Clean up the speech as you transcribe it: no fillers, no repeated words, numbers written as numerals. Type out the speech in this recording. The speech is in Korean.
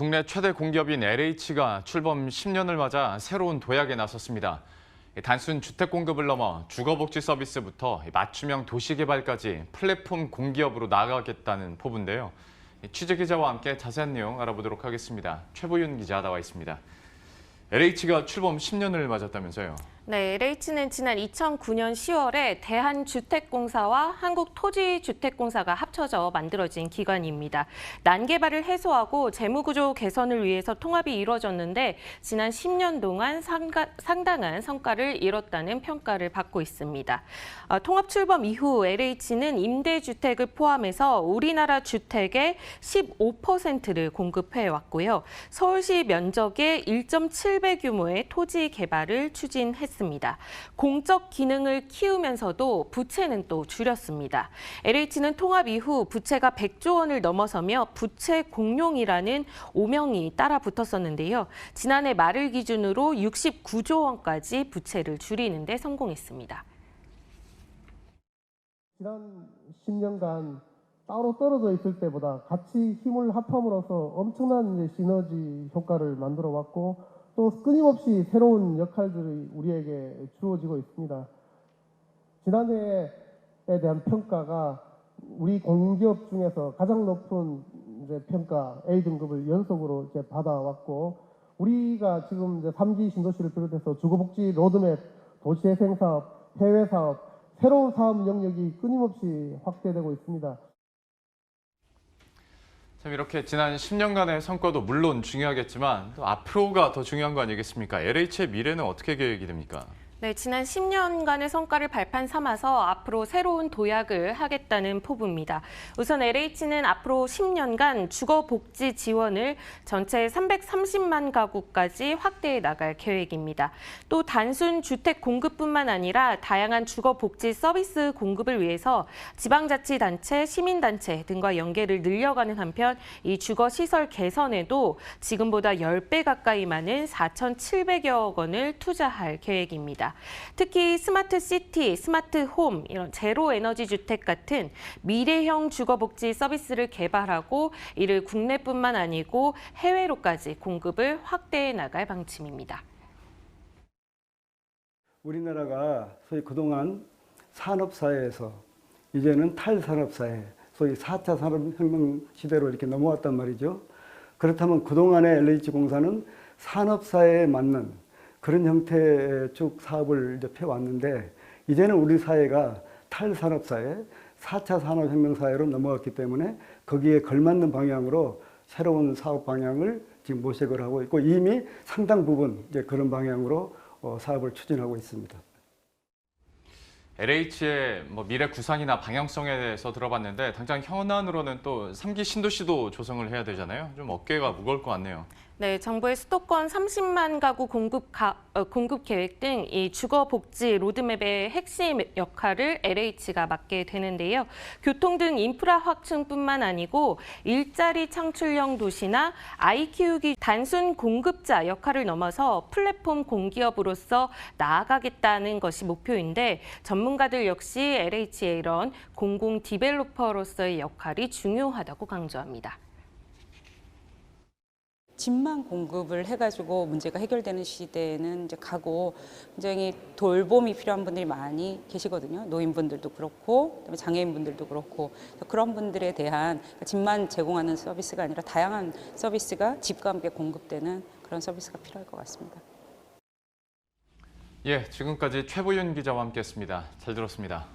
국내 최대 공기업인 LH가 출범 10년을 맞아 새로운 도약에 나섰습니다. 단순 주택 공급을 넘어 주거복지 서비스부터 맞춤형 도시개발까지 플랫폼 공기업으로 나아가겠다는 포부인데요. 취재기자와 함께 자세한 내용 알아보도록 하겠습니다. 최보윤 기자 나와 있습니다. LH가 출범 10년을 맞았다면서요? 네, LH는 지난 2009년 10월에 대한주택공사와 한국토지주택공사가 합쳐져 만들어진 기관입니다. 난개발을 해소하고 재무구조 개선을 위해서 통합이 이루어졌는데 지난 10년 동안 상당한 성과를 이뤘다는 평가를 받고 있습니다. 통합 출범 이후 LH는 임대주택을 포함해서 우리나라 주택의 15%를 공급해왔고요. 서울시 면적의 1.7배 규모의 토지 개발을 추진했습니다. 공적 기능을 키우면서도 부채는 또 줄였습니다. LH는 통합 이후 부채가 100조 원을 넘어서며 부채 공룡이라는 오명이 따라 붙었었는데요. 지난해 말을 기준으로 69조 원까지 부채를 줄이는 데 성공했습니다. 지난 10년간 따로 떨어져 있을 때보다 같이 힘을 합함으로써 엄청난 시너지 효과를 만들어 왔고 또 끊임없이 새로운 역할들이 우리에게 주어지고 있습니다. 지난해에 대한 평가가 우리 공기업 중에서 가장 높은 평가 A등급을 연속으로 받아왔고 우리가 지금 3기 신도시를 비롯해서 주거복지 로드맵, 도시재생사업, 해외사업, 새로운 사업 영역이 끊임없이 확대되고 있습니다. 참 이렇게 지난 10년간의 성과도 물론 중요하겠지만 또 앞으로가 더 중요한 거 아니겠습니까? LH의 미래는 어떻게 계획이 됩니까? 네, 지난 10년간의 성과를 발판 삼아서 앞으로 새로운 도약을 하겠다는 포부입니다. 우선 LH는 앞으로 10년간 주거복지 지원을 전체 330만 가구까지 확대해 나갈 계획입니다. 또 단순 주택 공급뿐만 아니라 다양한 주거복지 서비스 공급을 위해서 지방자치단체, 시민단체 등과 연계를 늘려가는 한편 이 주거시설 개선에도 지금보다 10배 가까이 많은 4,700여 원을 투자할 계획입니다. 특히 스마트시티, 스마트홈, 이런 제로에너지 주택 같은 미래형 주거복지 서비스를 개발하고 이를 국내뿐만 아니고 해외로까지 공급을 확대해 나갈 방침입니다. 우리나라가 소위 그동안 산업사회에서 이제는 탈산업사회, 소위 4차 산업혁명 시대로 이렇게 넘어왔단 말이죠. 그렇다면 그동안의 LH공사는 산업사회에 맞는 그런 형태의 쭉 사업을 이제 펴왔는데 이제는 우리 사회가 탈산업사회, 4차 산업혁명 사회로 넘어왔기 때문에 거기에 걸맞는 방향으로 새로운 사업 방향을 지금 모색을 하고 있고 이미 상당 부분 이제 그런 방향으로 사업을 추진하고 있습니다. LH의 미래 구상이나 방향성에 대해서 들어봤는데 당장 현안으로는 또 3기 신도시도 조성을 해야 되잖아요. 좀 어깨가 무거울 것 같네요. 네, 정부의 수도권 30만 가구 공급 계획 등 이 주거복지 로드맵의 핵심 역할을 LH가 맡게 되는데요. 교통 등 인프라 확충뿐만 아니고 일자리 창출형 도시나 아이 키우기 단순 공급자 역할을 넘어서 플랫폼 공기업으로서 나아가겠다는 것이 목표인데 전문가들 역시 LH의 이런 공공 디벨로퍼로서의 역할이 중요하다고 강조합니다. 집만 공급을 해가지고 문제가 해결되는 시대는 이제 가고 굉장히 돌봄이 필요한 분들이 많이 계시거든요. 노인분들도 그렇고 그다음에 장애인분들도 그렇고 그런 분들에 대한 집만 제공하는 서비스가 아니라 다양한 서비스가 집과 함께 공급되는 그런 서비스가 필요할 것 같습니다. 예, 지금까지 최보윤 기자와 함께했습니다. 잘 들었습니다.